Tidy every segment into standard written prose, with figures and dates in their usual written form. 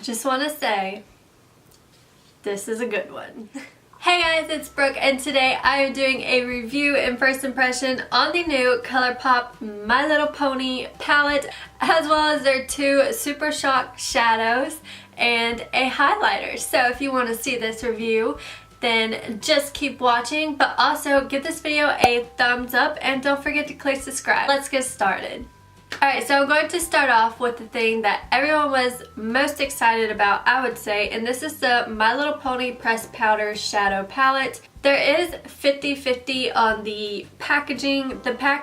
just want to say, this is a good one. Hey guys, it's Brooke, and today I am doing a review and first impression on the new Colourpop My Little Pony palette, as well as their two Super Shock shadows and a highlighter. So if you want to see this review, then just keep watching, but also give this video a thumbs up and don't forget to click subscribe. Let's get started. Alright, so I'm going to start off with the thing that everyone was most excited about, I would say, and this is the My Little Pony Pressed Powder Shadow Palette. There is 50-50 on the packaging.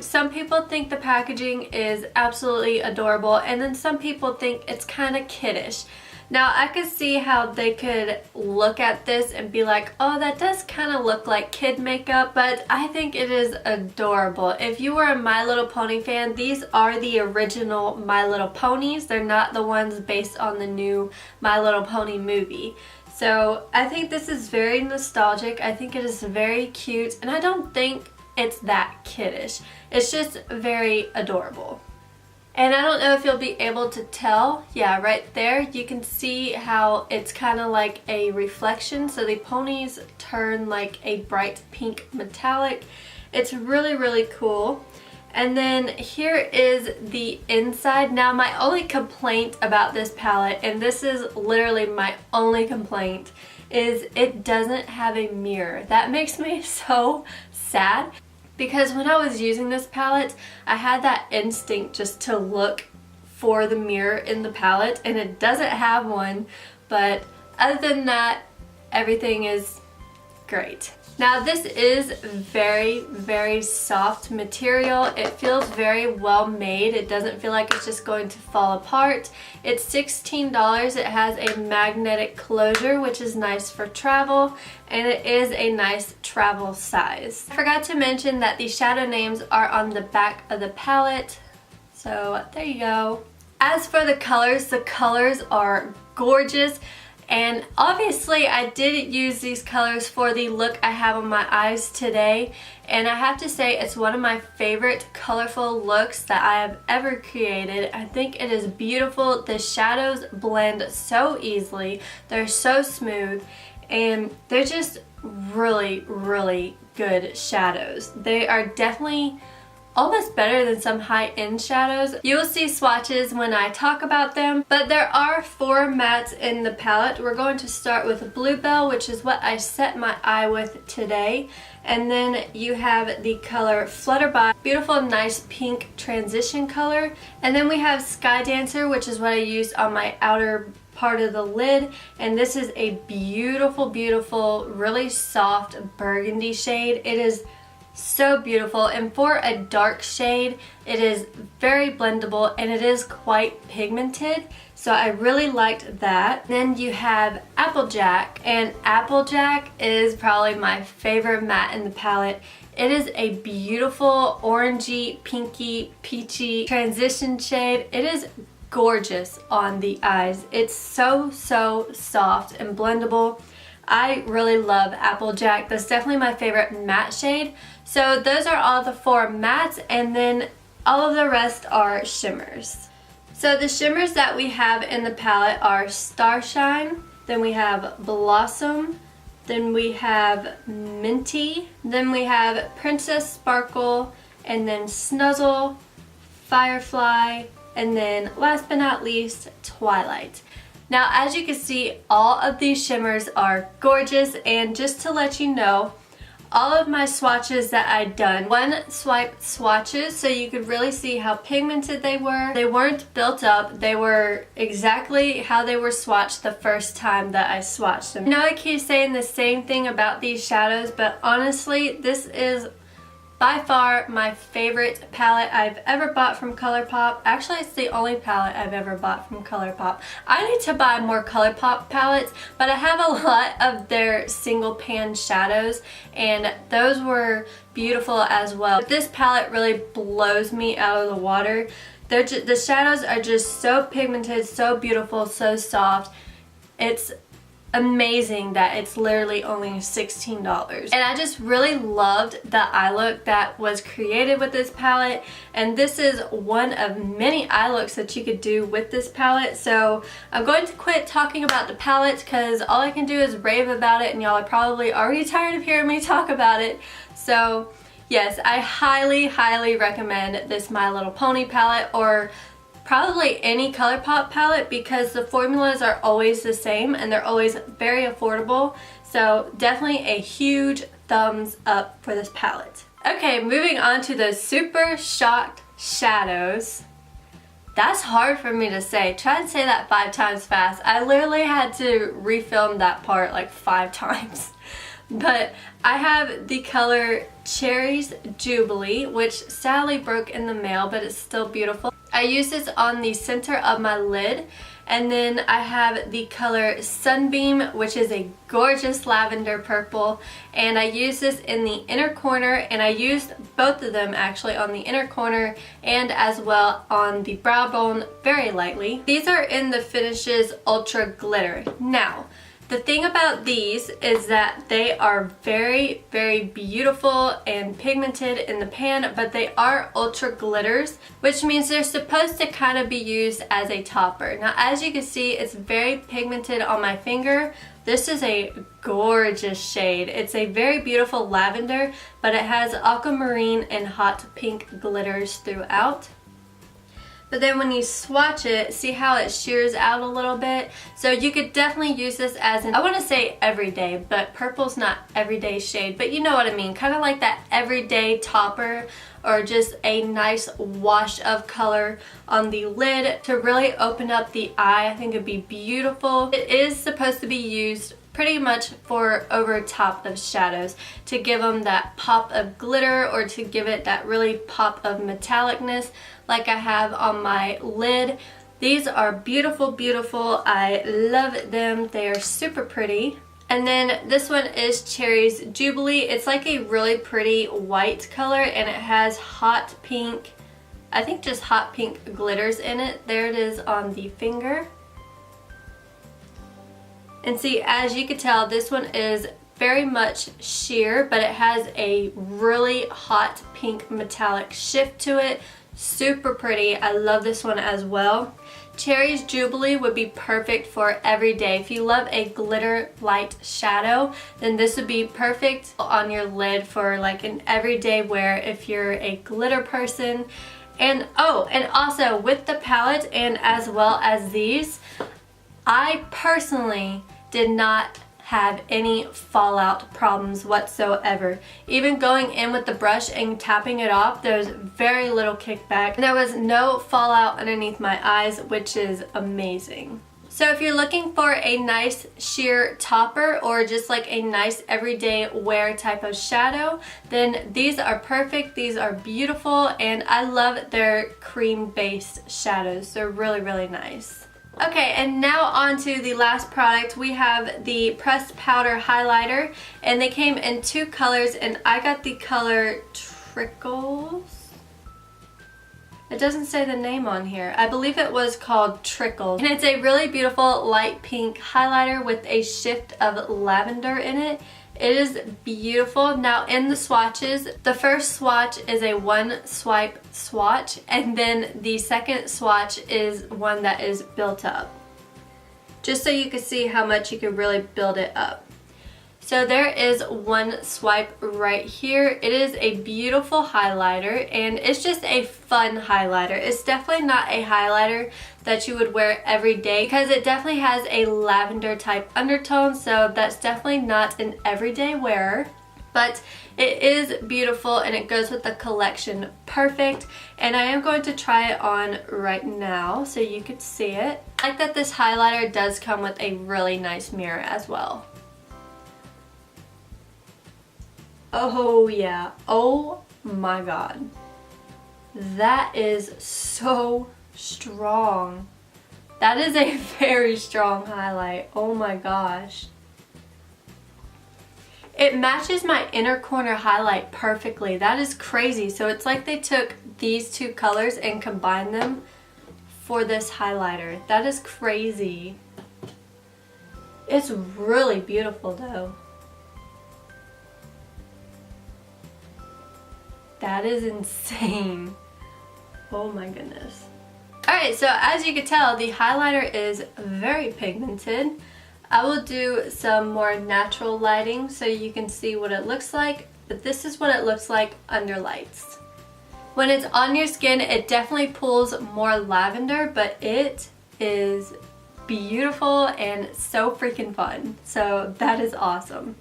Some people think the packaging is absolutely adorable, and then some people think it's kind of kiddish. Now, I could see how they could look at this and be like, oh, that does kind of look like kid makeup, but I think it is adorable. If you are a My Little Pony fan, these are the original My Little Ponies. They're not the ones based on the new My Little Pony movie. So I think this is very nostalgic. I think it is very cute, and I don't think it's that kiddish. It's just very adorable. And I don't know if you'll be able to tell, yeah, right there, you can see how it's kind of like a reflection. So the ponies turn like a bright pink metallic. It's really, really cool. And then here is the inside. Now, my only complaint about this palette, and this is literally my only complaint, is it doesn't have a mirror. That makes me so sad. Because when I was using this palette, I had that instinct just to look for the mirror in the palette, and it doesn't have one, but other than that, everything is great. Now, this is very, very soft material. It feels very well made. It doesn't feel like it's just going to fall apart. It's $16. It has a magnetic closure, which is nice for travel, and it is a nice travel size. I forgot to mention that the shadow names are on the back of the palette, so there you go. As for the colors are gorgeous. And obviously I did use these colors for the look I have on my eyes today, and I have to say it's one of my favorite colorful looks that I have ever created. I think it is beautiful. The shadows blend so easily, they're so smooth, and they're just really, really good shadows. They are definitely almost better than some high-end shadows. You will see swatches when I talk about them, but there are 4 mattes in the palette. We're going to start with Bluebell, which is what I set my eye with today. And then you have the color Flutterby, beautiful, nice pink transition color. And then we have Sky Dancer, which is what I used on my outer part of the lid, and this is a beautiful, beautiful, really soft burgundy shade. It is so beautiful, and for a dark shade it is very blendable and it is quite pigmented, so I really liked that. Then you have Applejack, and Applejack is probably my favorite matte in the palette. It is a beautiful orangey, pinky, peachy transition shade. It is gorgeous on the eyes. It's so soft and blendable. I really love Applejack. That's definitely my favorite matte shade. So those are all the 4 mattes, and then all of the rest are shimmers. So the shimmers that we have in the palette are Starshine, then we have Blossom, then we have Minty, then we have Princess Sparkle, and then Snuzzle, Firefly, and then last but not least, Twilight. Now, as you can see, all of these shimmers are gorgeous, and just to let you know, all of my swatches that I'd done, one swipe swatches, so you could really see how pigmented they were. They weren't built up, they were exactly how they were swatched the first time that I swatched them. I know I keep saying the same thing about these shadows, but honestly, this is by far my favorite palette I've ever bought from Colourpop. Actually, it's the only palette I've ever bought from Colourpop. I need to buy more Colourpop palettes, but I have a lot of their single pan shadows, and those were beautiful as well. This palette really blows me out of the water. The shadows are just so pigmented, so beautiful, so soft. It's amazing that it's literally only $16. And I just really loved the eye look that was created with this palette, and this is one of many eye looks that you could do with this palette. So I'm going to quit talking about the palette because all I can do is rave about it, and y'all are probably already tired of hearing me talk about it. So yes, I highly recommend this My Little Pony palette, or probably any Colourpop palette, because the formulas are always the same and they're always very affordable. So definitely a huge thumbs up for this palette. Okay, moving on to the Super Shocked Shadows. That's hard for me to say. Try to say that 5 times fast. I literally had to refilm that part like 5 times. But I have the color Cherries Jubilee, which sadly broke in the mail, but it's still beautiful. I use this on the center of my lid, and then I have the color Sunbeam, which is a gorgeous lavender purple, and I use this in the inner corner, and I used both of them actually on the inner corner and as well on the brow bone very lightly. These are in the Finishes Ultra Glitter. Now, the thing about these is that they are very beautiful and pigmented in the pan, but they are ultra glitters, which means they're supposed to kind of be used as a topper. Now, as you can see, it's very pigmented on my finger. This is a gorgeous shade. It's a very beautiful lavender, but it has aquamarine and hot pink glitters throughout. But then when you swatch it, see how it shears out a little bit? So you could definitely use this as an, I want to say everyday, but purple's not everyday shade, but you know what I mean. Kind of like that everyday topper, or just a nice wash of color on the lid to really open up the eye. I think it'd be beautiful. It is supposed to be used pretty much for over top of shadows to give them that pop of glitter, or to give it that really pop of metallicness like I have on my lid. These are beautiful. I love them. They are super pretty. And then this one is Cherries Jubilee. It's like a really pretty white color, and it has hot pink, I think just hot pink glitters in it. There it is on the finger. And see, as you can tell, this one is very much sheer, but it has a really hot pink metallic shift to it. Super pretty. I love this one as well. Cherries Jubilee would be perfect for every day. If you love a glitter light shadow, then this would be perfect on your lid for like an everyday wear if you're a glitter person. And oh, and also with the palette and as well as these, I personally did not have any fallout problems whatsoever. Even going in with the brush and tapping it off, there's very little kickback. There was no fallout underneath my eyes, which is amazing. So if you're looking for a nice sheer topper, or just like a nice everyday wear type of shadow, then these are perfect. These are beautiful, and I love their cream based shadows. They're really nice. Okay, and now on to the last product. We have the pressed powder highlighter, and they came in 2 colors, and I got the color Trickles. It doesn't say the name on here. I believe it was called Trickles. And it's a really beautiful light pink highlighter with a shift of lavender in it. It is beautiful. Now in the swatches, the first swatch is a 1 swipe swatch, and then the second swatch is one that is built up. Just so you can see how much you can really build it up. So there is 1 swipe right here. It is a beautiful highlighter, and it's just a fun highlighter. It's definitely not a highlighter that you would wear every day, because it definitely has a lavender type undertone, so that's definitely not an everyday wearer. But it is beautiful, and it goes with the collection perfect, and I am going to try it on right now so you could see it. I like that this highlighter does come with a really nice mirror as well. Oh yeah, oh my god, that is so strong. That is a very strong highlight. Oh my gosh. It matches my inner corner highlight perfectly. That is crazy. So it's like they took these 2 colors and combined them for this highlighter. That is crazy. It's really beautiful though. That is insane. Oh my goodness. Alright, so as you can tell, the highlighter is very pigmented. I will do some more natural lighting so you can see what it looks like, but this is what it looks like under lights. When it's on your skin, it definitely pulls more lavender, but it is beautiful and so freaking fun. So that is awesome.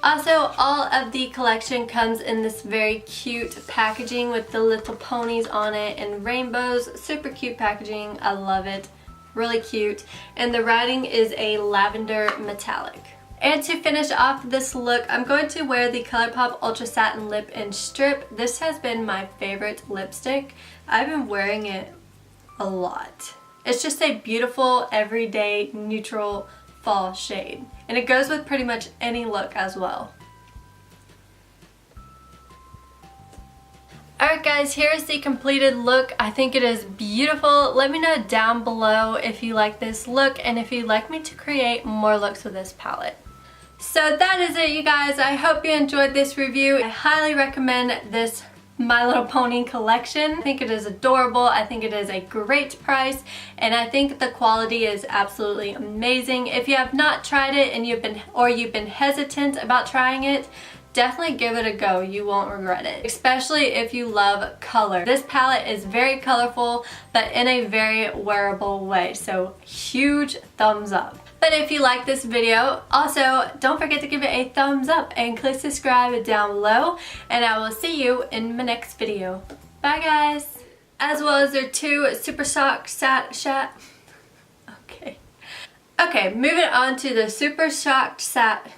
Also, all of the collection comes in this very cute packaging with the little ponies on it and rainbows. Super cute packaging. I love it. Really cute. And the writing is a lavender metallic. And to finish off this look, I'm going to wear the Colourpop Ultra Satin Lip in Strip. This has been my favorite lipstick. I've been wearing it a lot. It's just a beautiful, everyday, neutral fall shade. And it goes with pretty much any look as well. Alright guys, here's the completed look. I think it is beautiful. Let me know down below if you like this look and if you'd like me to create more looks with this palette. So that is it, you guys. I hope you enjoyed this review. I highly recommend this My Little Pony collection. I think it is adorable. I think it is a great price, and I think the quality is absolutely amazing. If you have not tried it and you've been hesitant about trying it, definitely give it a go. You won't regret it, especially if you love color. This palette is very colorful, but in a very wearable way, so huge thumbs up. But if you like this video, also don't forget to give it a thumbs up and click subscribe down below, and I will see you in my next video. Bye guys! As well as their two Super Shock Okay, moving on to the Super Shocked Sat